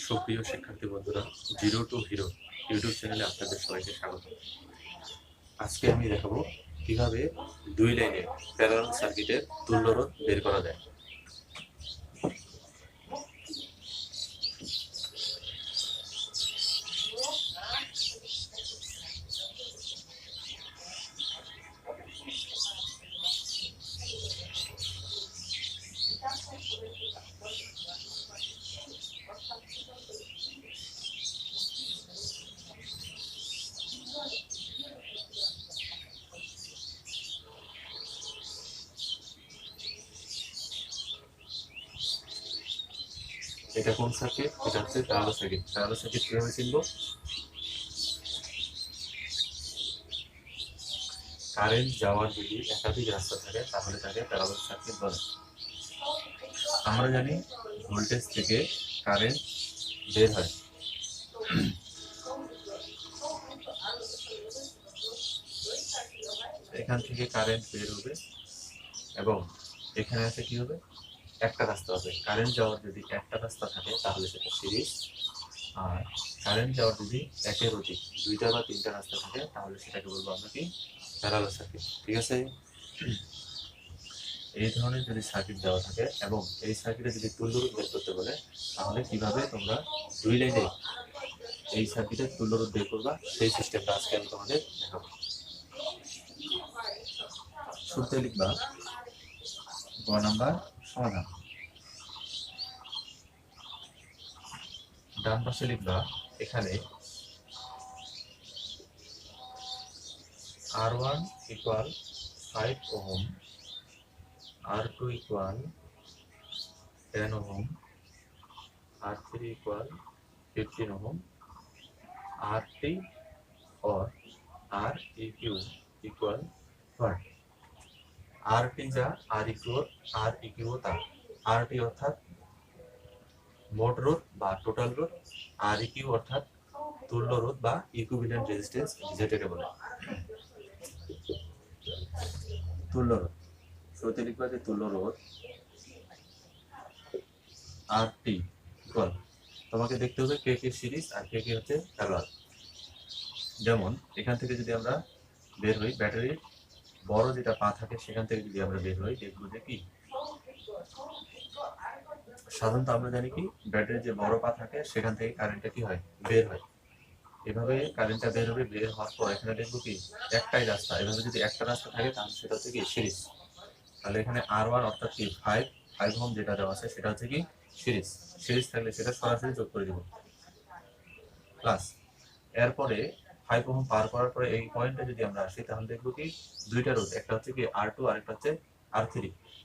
সুপ্রিয় শিক্ষার্থী বন্ধুরা, জিরো টু হিরো ইউটিউব চ্যানেলে আপনাদের সবাইকে স্বাগত। আজকে আমি দেখাবো কিভাবে দুই লাইনের প্যারালাল সার্কিটের তুল্যরোধ বের করা যায়। এটা কোন সার্কিট? এটা হচ্ছে প্যারালাল সার্কিট। প্যারালাল সার্কিট কিভাবে চিনবো? কারেন্ট যাওয়ার যদি একাধিক রাস্তা থাকে তাহলে তাকে প্যারালাল সার্কিট বলে। আমরা জানি ভোল্টেজ থেকে কারেন্ট বের হয়। এখান থেকে কারেন্ট বের হবে এবং এখানে আছে কি হবে? একটা রাস্তা হবে। কারেন্ট যাওয়ার যদি একটা রাস্তা থাকে তাহলে সেটা সিরিজ, আর কারেন্ট যাওয়ার যদি একের অধিক দুইটা বা তিনটা রাস্তা থাকে তাহলে সেটাকে বলবো আমরা কি? Parallel circuit. ঠিক আছে? এই ধরনের যদি সার্কিট দেওয়া থাকে এবং এই সার্কিটে যদি তুল্যরোধ বের করতে বলে তাহলে কিভাবে তোমরা দুই লাইনে এই সার্কিটের তুল্যরোধ বের করবা সেই সিস্টেমটা আজকে আমি তোমাদের দেখাবো। শুরুতে লিখবা গ নাম্বার সমাধান, ডান পাশে লিখবা এখানে R1 equal 5 ohm, R2 equal 10 ohm, R3 equal 15 ohm, RT और REQ इक्वल व्हाट? RT যা REQ তা। RT অর্থাৎ মোট রোধ বা টোটাল রোধ, REQ অর্থাৎ তুল্য রোধ বা ইকুইভ্যালেন্ট রেজিস্ট্যান্স যেটাকে বলে। তুল্য রোধ শুরুতে লিখবা যে তুল্য রোধ RT ইকুয়াল, তোমাকে দেখতে হবে কে কে সিরিজ আর কে কে হচ্ছে প্যারালাল। যেমন এখান থেকে যদি আমরা বের হই, ব্যাটারির বড় যেটা পা থাকে সেখান থেকে যদি আমরা বের হই দেখবো যে কি সাধারণত আমরা জানি কি ব্যাটারির যে বড় পা থাকে সেখান থেকে কারেন্টটা কি হয়? বের হয়। এভাবে কারেন্টটা বের হবে, বের হওয়ার পর এখানে দেখবো কি একটাই রাস্তা। এভাবে যদি একটা রাস্তা থাকে তাহলে সেটা হচ্ছে কি সিরিজ। তাহলে এখানে R1 অর্থাৎ কি 5 ওহম যেটা দেওয়া আছে সেটা হচ্ছে কি সিরিজ। সিরিজ থাকলে সেটা সরাসরি যোগ করে দিব প্লাস। এরপরে 5 ওহম পার করার পরে এই পয়েন্টে যদি আমরা আসি তাহলে দেখবো কি দুইটা রোধ, একটা হচ্ছে কি R2 আর একটা হচ্ছে R3।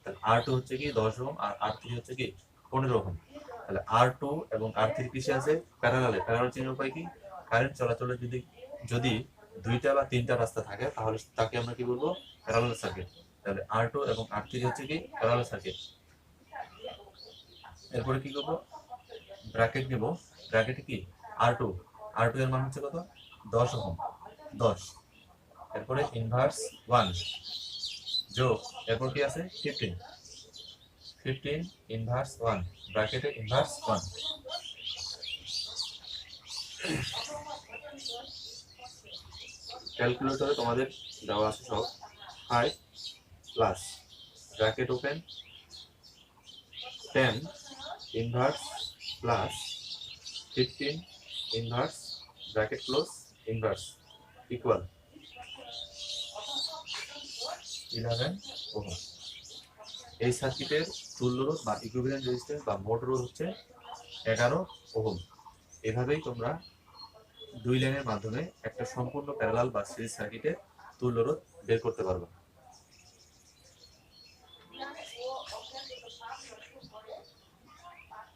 তাহলে R2 হচ্ছে কি 10 ওহম আর R3 হচ্ছে কি 15 ওহম। তাহলে R2 এবং R3 কিসে আছে? প্যারালালে। প্যারালাল চিহ্নের উপায় কি? কারেন্ট চলাচলের যদি দুইটা বা তিনটা রাস্তা থাকে তাহলে তাকে আমরা কি বলবো? Parallel circuit. তাহলে R2 এবং R3 হচ্ছে কি প্যারালাল সার্কিট। এরপরে কি করব? ব্র্যাকেট নেব। ব্র্যাকেটে কি R2 এর মান হচ্ছে কত? 10 ওহম, 10। এরপরে ইনভার্স 1 যোগ, এরপর কি আছে? 15 ইনভার্স 1, ব্র্যাকেটে ইনভার্স 1। ক্যালকুলেটরে তোমাদের দেওয়া আছে সব। 5 plus bracket open 10 inverse plus 15 inverse bracket close inverse equal 11 ohm. এই সার্কিটের তুল্য রোধ বা ইকুইভ্যালেন্ট রেজিস্ট্যান্স বা মোট রোধ হচ্ছে 11 ওহম। এভাবেই তোমরা দুই লাইনের মাধ্যমে একটা সম্পূর্ণ প্যারালাল বা সিরিজ সার্কিটের তুল্য রোধ বের করতে পারবে।